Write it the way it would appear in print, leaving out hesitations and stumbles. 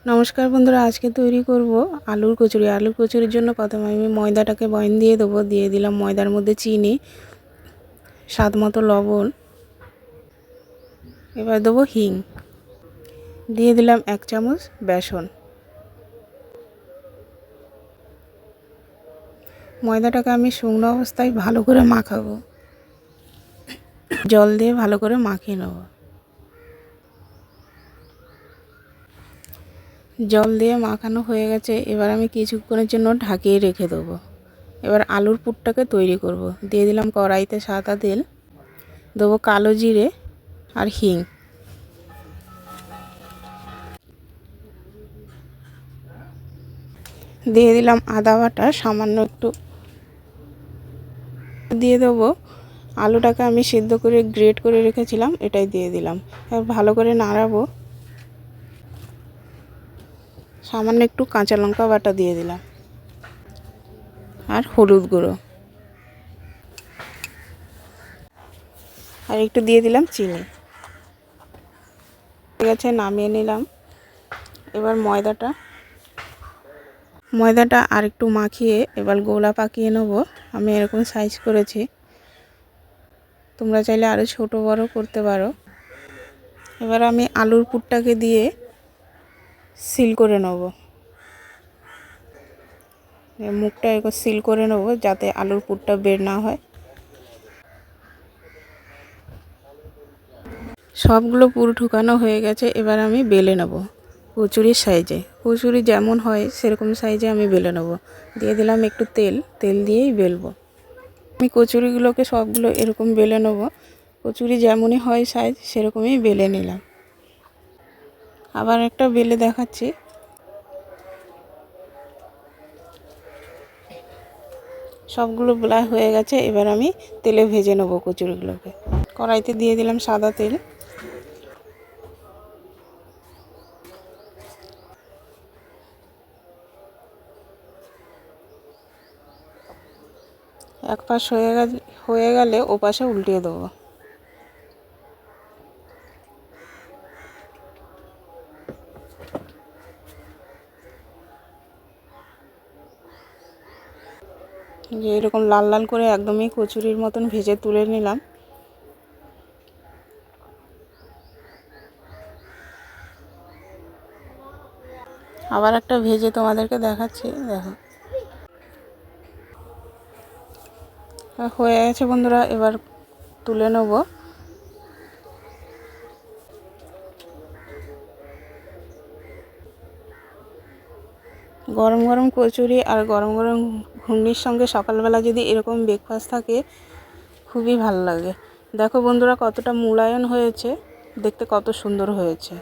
নমস্কার বন্ধুরা, আজকে তৈরি করব আলুর কচুরি। আলুর কচুরির জন্য প্রথমে আমি ময়দাটাকে বয়ন দিয়ে দেবো। দিয়ে দিলাম ময়দার মধ্যে চিনি, স্বাদ মতো লবণ, এবার দেবো হিং, দিয়ে দিলাম 1 চামচ বেসন। ময়দাটাকে আমি শুকনো অবস্থায় ভালো করে মাখাবো, জল দিয়ে ভালো করে মাখিয়ে নেব। জল দিয়ে মাখানো হয়ে গেছে, এবার আমি কিছুক্ষণের জন্য ঢাকিয়ে রেখে দেবো। এবার আলুর পুরটাকে তৈরি করব। দিয়ে দিলাম কড়াইতে সাদা তেল, দেবো কালো জিরে আর হিং, দিয়ে দিলাম আদা বাটা সামান্য একটু, দিয়ে দেবো আলুটাকে আমি সিদ্ধ করে গ্রেট করে রেখেছিলাম, এটাই দিয়ে দিলাম। এবার ভালো করে নাড়াবো। সামান্য একটু কাঁচা লঙ্কা বাটা দিয়ে দিলাম আর হলুদ গুঁড়ো, আর একটু দিয়ে দিলাম চিনি। ঠিক আছে, নামিয়ে নিলাম। এবার ময়দাটা আর একটু মাখিয়ে এবার গোলা পাকিয়ে নেব। আমি এরকম সাইজ করেছি, তোমরা চাইলে আরও ছোট বড় করতে পারো। এবার আমি আলুর পুরটাকে দিয়ে সিল করে নেব, মুখটা একটু সিল করে নেব যাতে আলুর পুরটা বের না হয়। সবগুলো পুর ঢুকানো হয়ে গেছে, এবার আমি বেলে নেব কচুরির সাইজে। কচুরি যেমন হয় সেরকম সাইজে আমি বেলে নেব। দিয়ে দিলাম একটু তেল দিয়েই বেলবো। আমি কচুরিগুলোকে সবগুলো এরকম বেলে নেব। কচুরি যেমনই হয় সাইজ সেরকমই বেলে নিলাম। আবার একটা বেলে দেখাচ্ছি। সবগুলো বেলা হয়ে গেছে, এবার আমি তেলে ভেজে নেব কচুরিগুলোকে। কড়াইতে দিয়ে দিলাম সাদা তেল, এক পাশ হয়ে গেলে ও পাশে উল্টিয়ে দেবো। যে এরকম লাল লাল করে একদমই কচুরির মতন ভেজে তুলে নিলাম। আবার একটা ভেজে তোমাদেরকে দেখাচ্ছি, দেখো হয়ে গেছে বন্ধুরা। এবার তুলে নেব। গরম গরম কচুরি আর গরম গরম ঘুগনির সঙ্গে সকালবেলা যদি এরকম ব্রেকফাস্ট থাকে খুবই ভালো লাগে। দেখো বন্ধুরা কতটা মোলায়েম হয়েছে, দেখতে কত সুন্দর হয়েছে।